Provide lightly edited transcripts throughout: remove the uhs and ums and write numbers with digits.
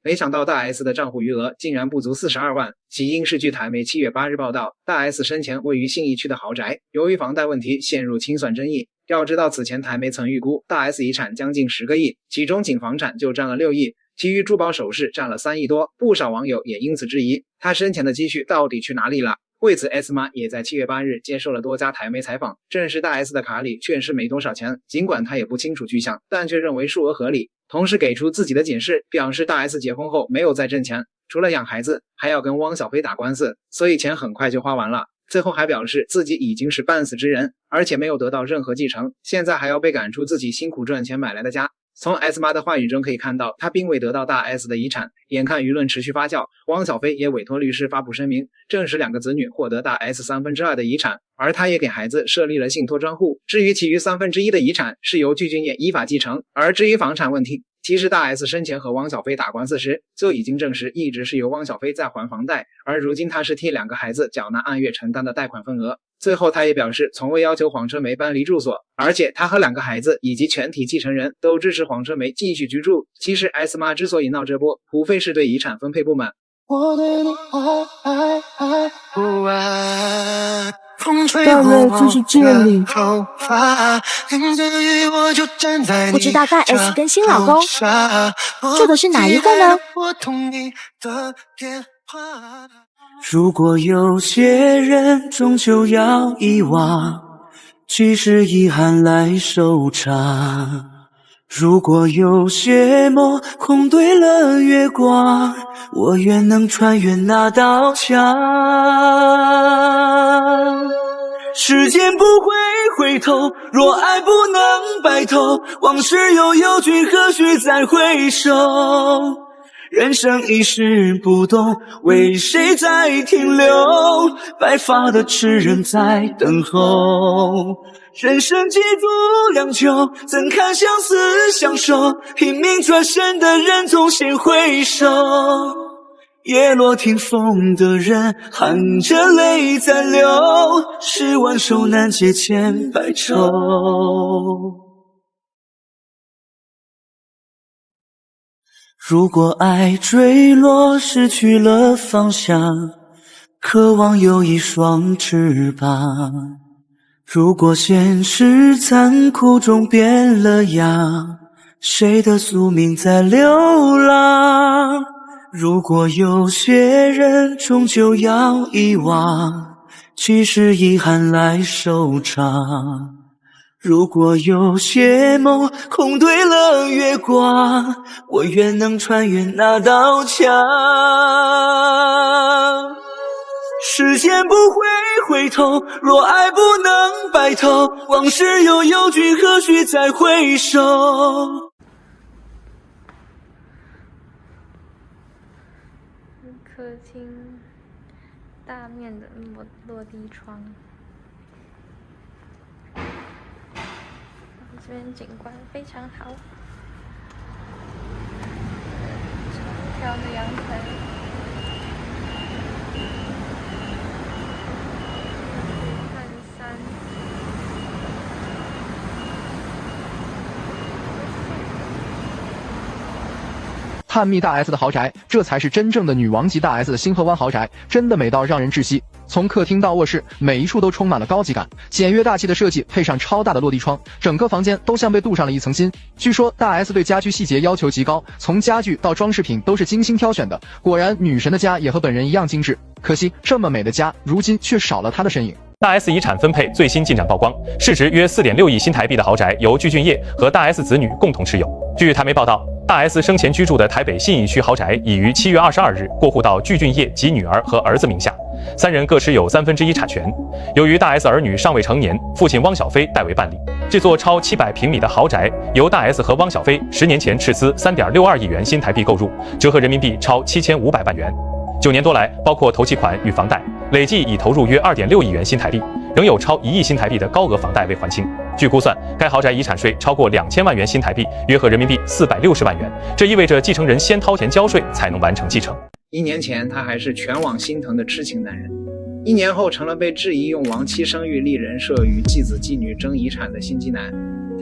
没想到大 S 的账户余额竟然不足42万，起因是据台媒7月8日报道，大 S 生前位于信义区的豪宅，由于房贷问题陷入清算争议。要知道此前台媒曾预估大 S 遗产将近10个亿，其中仅房产就占了6亿，其余珠宝首饰占了3亿多，不少网友也因此质疑他生前的积蓄到底去哪里了。为此 S 妈也在7月8日接受了多家台媒采访，证实大 S 的卡里确实没多少钱，尽管他也不清楚具象，但却认为数额合理，同时给出自己的解释，表示大 S 结婚后没有再挣钱，除了养孩子还要跟汪小菲打官司，所以钱很快就花完了。最后还表示自己已经是半死之人，而且没有得到任何继承，现在还要被赶出自己辛苦赚钱买来的家。从 S 妈的话语中可以看到，她并未得到大 S 的遗产。眼看舆论持续发酵，汪小菲也委托律师发布声明，证实2个子女获得大 S2/3的遗产，而他也给孩子设立了信托专户。至于其余1/3的遗产是由具俊晔依法继承。而至于房产问题，其实大 S 生前和汪小菲打官司时就已经证实，一直是由汪小菲在还房贷，而如今他是替2个孩子缴纳按月承担的贷款份额。最后他也表示从未要求黄车梅搬离住所，而且他和2个孩子以及全体继承人都支持黄车梅继续居住。其实 S 妈之所以闹这波，无非是对遗产分配不满。我对你爱不爱，大约就是这里。不知道大 S 跟新老公住的是哪一个呢？如果有些人终究要遗忘，即使遗憾来收场。如果有些梦空对了月光，我愿能穿越那道墙。时间不会回头，若爱不能白头，往事悠悠，君何须再回首？人生一时不懂，为谁在停留？白发的痴人在等候。人生几度良久，怎堪相思相守？拼命转身的人总先回首。叶落听风的人含着泪在流，10万手难解千百愁。如果爱坠落，失去了方向，渴望有一双翅膀。如果现实残酷中变了样，谁的宿命在流浪？如果有些人终究要遗忘，即使遗憾来收场。如果有些梦空对了月光，我愿能穿越那道墙。时间不会回头，若爱不能白头，往事悠悠，君何须再回首？客厅大面的落地窗，这边景观非常好，长条的阳台。探秘大 S 的豪宅，这才是真正的女王级大 S 的星河湾豪宅，真的美到让人窒息。从客厅到卧室，每一处都充满了高级感，简约大气的设计配上超大的落地窗，整个房间都像被镀上了一层金。据说大 S 对家居细节要求极高，从家具到装饰品都是精心挑选的。果然，女神的家也和本人一样精致。可惜，这么美的家，如今却少了她的身影。大 S 遗产分配最新进展曝光，市值约4.6亿新台币的豪宅由具俊晔和大 S 子女共同持有。据台媒报道，大 S 生前居住的台北信义区豪宅已于7月22日过户到具俊晔及女儿和儿子名下，3人各持有1/3产权。由于大 S 儿女尚未成年，父亲汪小菲代为办理。这座超700平米的豪宅由大 S 和汪小菲10年前斥资3.62亿元新台币购入，折合人民币超7500万元。9年多来，包括头期款与房贷，累计已投入约2.6亿元新台币，仍有超1亿新台币的高额房贷未还清。据估算，该豪宅遗产税超过2000万元新台币，约合人民币460万元。这意味着继承人先掏钱交税才能完成继承。1年前，他还是全网心疼的痴情男人，1年后成了被质疑用亡妻生育立人设与继子继女争遗产的心机男。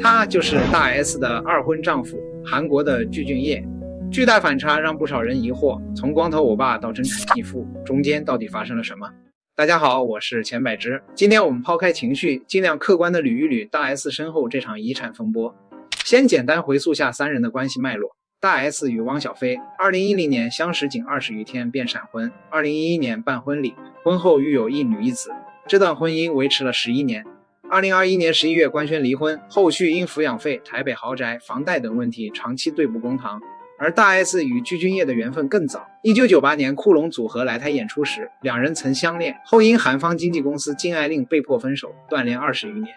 他就是大 S 的2婚丈夫，韩国的具俊晔。巨大反差让不少人疑惑，从光头欧巴到真产继父，中间到底发生了什么？大家好，我是钱百之。今天我们抛开情绪，尽量客观地捋一捋大 S 身后这场遗产风波。先简单回溯下三人的关系脉络。大 S 与汪小菲2010年相识仅20余天便闪婚，2011年办婚礼，婚后育有一女一子，这段婚姻维持了11年。2021年11月官宣离婚，后续因抚养费、台北豪宅、房贷等问题长期对簿公堂。而大 S 与具俊晔的缘分更早，1998年酷龙组合来台演出时，两人曾相恋，后因韩方经纪公司禁爱令被迫分手，断联20余年。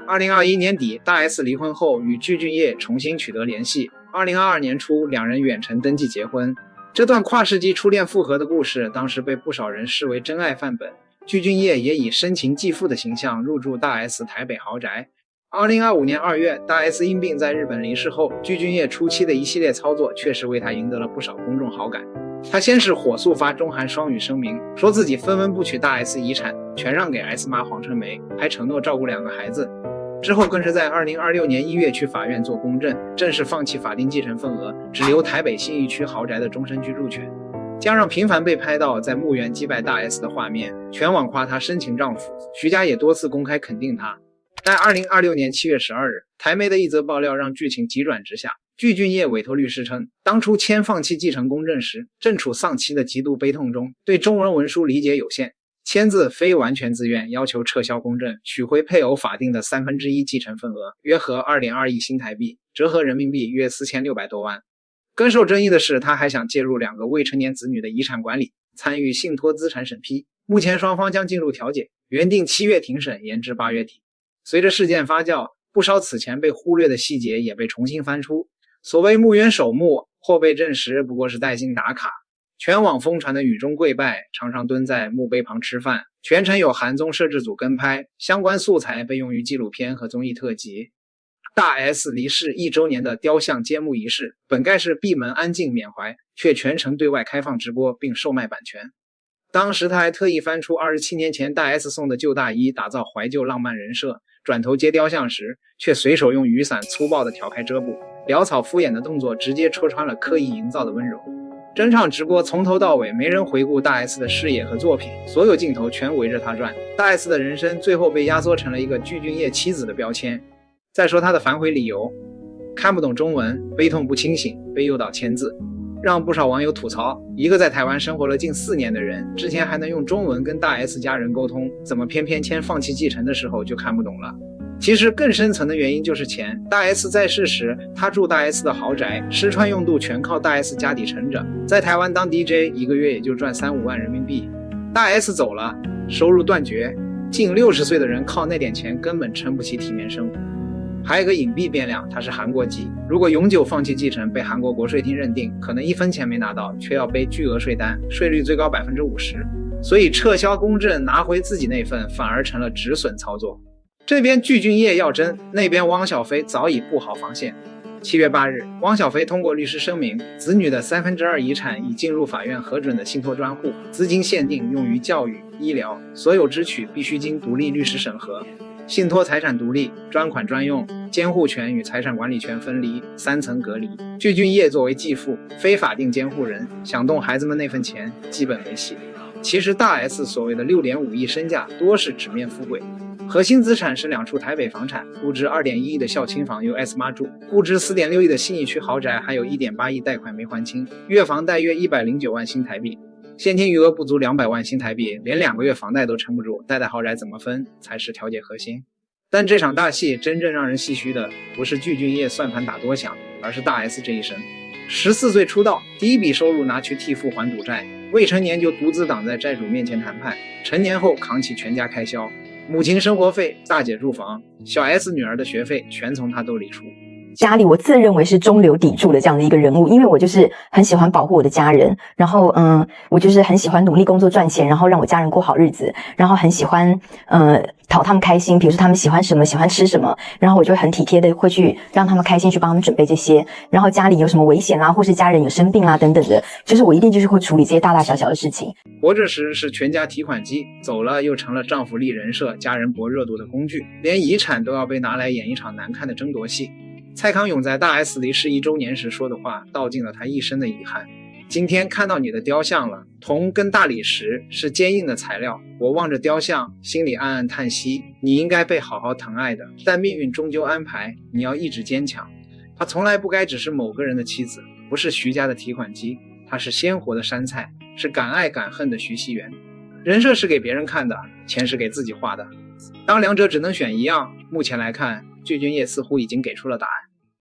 2021年底，大 S 离婚后与具俊晔重新取得联系，2022年初两人远程登记结婚。这段跨世纪初恋复合的故事，当时被不少人视为真爱范本。具俊晔也以深情继父的形象入住大 S 台北豪宅。2025年2月，大 S 因病在日本离世后，具俊晔初期的一系列操作确实为他赢得了不少公众好感。他先是火速发中韩双语声明，说自己分文不取大 S 遗产，全让给 S 妈黄春梅，还承诺照顾2个孩子。之后更是在2026年1月去法院做公证，正式放弃法定继承份额，只留台北信义区豪宅的终身居住权。加上频繁被拍到在墓园击败大 S 的画面，全网夸她深情丈夫，徐家也多次公开肯定她。但2026年7月12日，台媒的一则爆料让剧情急转直下。具俊晔委托律师称，当初签放弃继承公证时，正处丧妻的极度悲痛中，对中文文书理解有限，签字非完全自愿，要求撤销公证，取回配偶法定的1/3继承份额，约合2.2亿新台币，折合人民币约4600多万。更受争议的是，他还想介入2个未成年子女的遗产管理，参与信托资产审批。目前双方将进入调解，原定7月庭审，延至8月底。随着事件发酵，不少此前被忽略的细节也被重新翻出。所谓墓园守墓，后被证实不过是带薪打卡。全网疯传的雨中跪拜，常常蹲在墓碑旁吃饭，全程有韩综摄制组跟拍，相关素材被用于纪录片和综艺特辑。大 S 离世1周年的雕像揭幕仪式，本该是闭门安静缅怀，却全程对外开放直播并售卖版权。当时他还特意翻出27年前大 S 送的旧大衣，打造怀旧浪漫人设，转头接雕像时，却随手用雨伞粗暴地挑开遮布，潦草敷衍的动作直接戳穿了刻意营造的温柔。整场直播从头到尾没人回顾大 S 的事业和作品，所有镜头全围着他转。大 S 的人生最后被压缩成了一个具俊晔妻子的标签。再说他的反悔理由，看不懂中文，悲痛不清醒，被诱导签字，让不少网友吐槽，一个在台湾生活了近4年的人，之前还能用中文跟大 S 家人沟通，怎么偏偏签放弃继承的时候就看不懂了。其实更深层的原因就是钱。大 S 在世时，他住大 S 的豪宅，吃穿用度全靠大 S 家底撑着，在台湾当 DJ 一个月也就赚3-5万人民币。大 S 走了，收入断绝，近60岁的人靠那点钱根本撑不起体面生活。还有一个隐蔽变量，他是韩国籍，如果永久放弃继承被韩国国税厅认定，可能1分钱没拿到，却要背巨额税单，税率最高50%，所以撤销公证拿回自己那份反而成了止损操作。这边具俊晔要争，那边汪小菲早已布好防线。7月8日，汪小菲通过律师声明，子女的2/3遗产已进入法院核准的信托专户，资金限定用于教育、医疗，所有支取必须经独立律师审核。信托财产独立，专款专用，监护权与财产管理权分离，3层隔离。具俊晔作为继父，非法定监护人，想动孩子们那份钱，基本没戏。其实大 S 所谓的6.5亿身价多是纸面富贵，核心资产是2处台北房产，估值2.1亿的孝亲房由 S 妈住，估值4.6亿的信义区豪宅，还有1.8亿贷款没还清，月房贷约109万新台币。现金余额不足200万新台币，连2个月房贷都撑不住，贷豪宅怎么分才是调解核心。但这场大戏真正让人唏嘘的，不是具俊晔算盘打多响，而是大 S 这一生。14岁出道，第一笔收入拿去替父还赌债，未成年就独自挡在债主面前谈判，成年后扛起全家开销，母亲生活费，大姐住房，小 S 女儿的学费全从他兜里出。家里我自认为是中流砥柱的这样的一个人物，因为我就是很喜欢保护我的家人，然后我就是很喜欢努力工作赚钱，然后让我家人过好日子，然后很喜欢讨他们开心，比如说他们喜欢什么喜欢吃什么，然后我就很体贴的会去让他们开心，去帮他们准备这些，然后家里有什么危险啦，或是家人有生病啦等等的，就是我一定就是会处理这些大大小小的事情。活着时是全家提款机，走了又成了丈夫立人设、家人博热度的工具，连遗产都要被拿来演一场难看的争夺戏。蔡康永在大 S 离世1周年时说的话，道尽了他一生的遗憾。今天看到你的雕像了，铜跟大理石是坚硬的材料，我望着雕像，心里暗暗叹息，你应该被好好疼爱的，但命运终究安排，你要一直坚强。她从来不该只是某个人的妻子，不是徐家的提款机，她是鲜活的山菜，是敢爱敢恨的徐熙媛。人设是给别人看的，钱是给自己花的。当两者只能选一样，目前来看，具俊晔似乎已经给出了答案。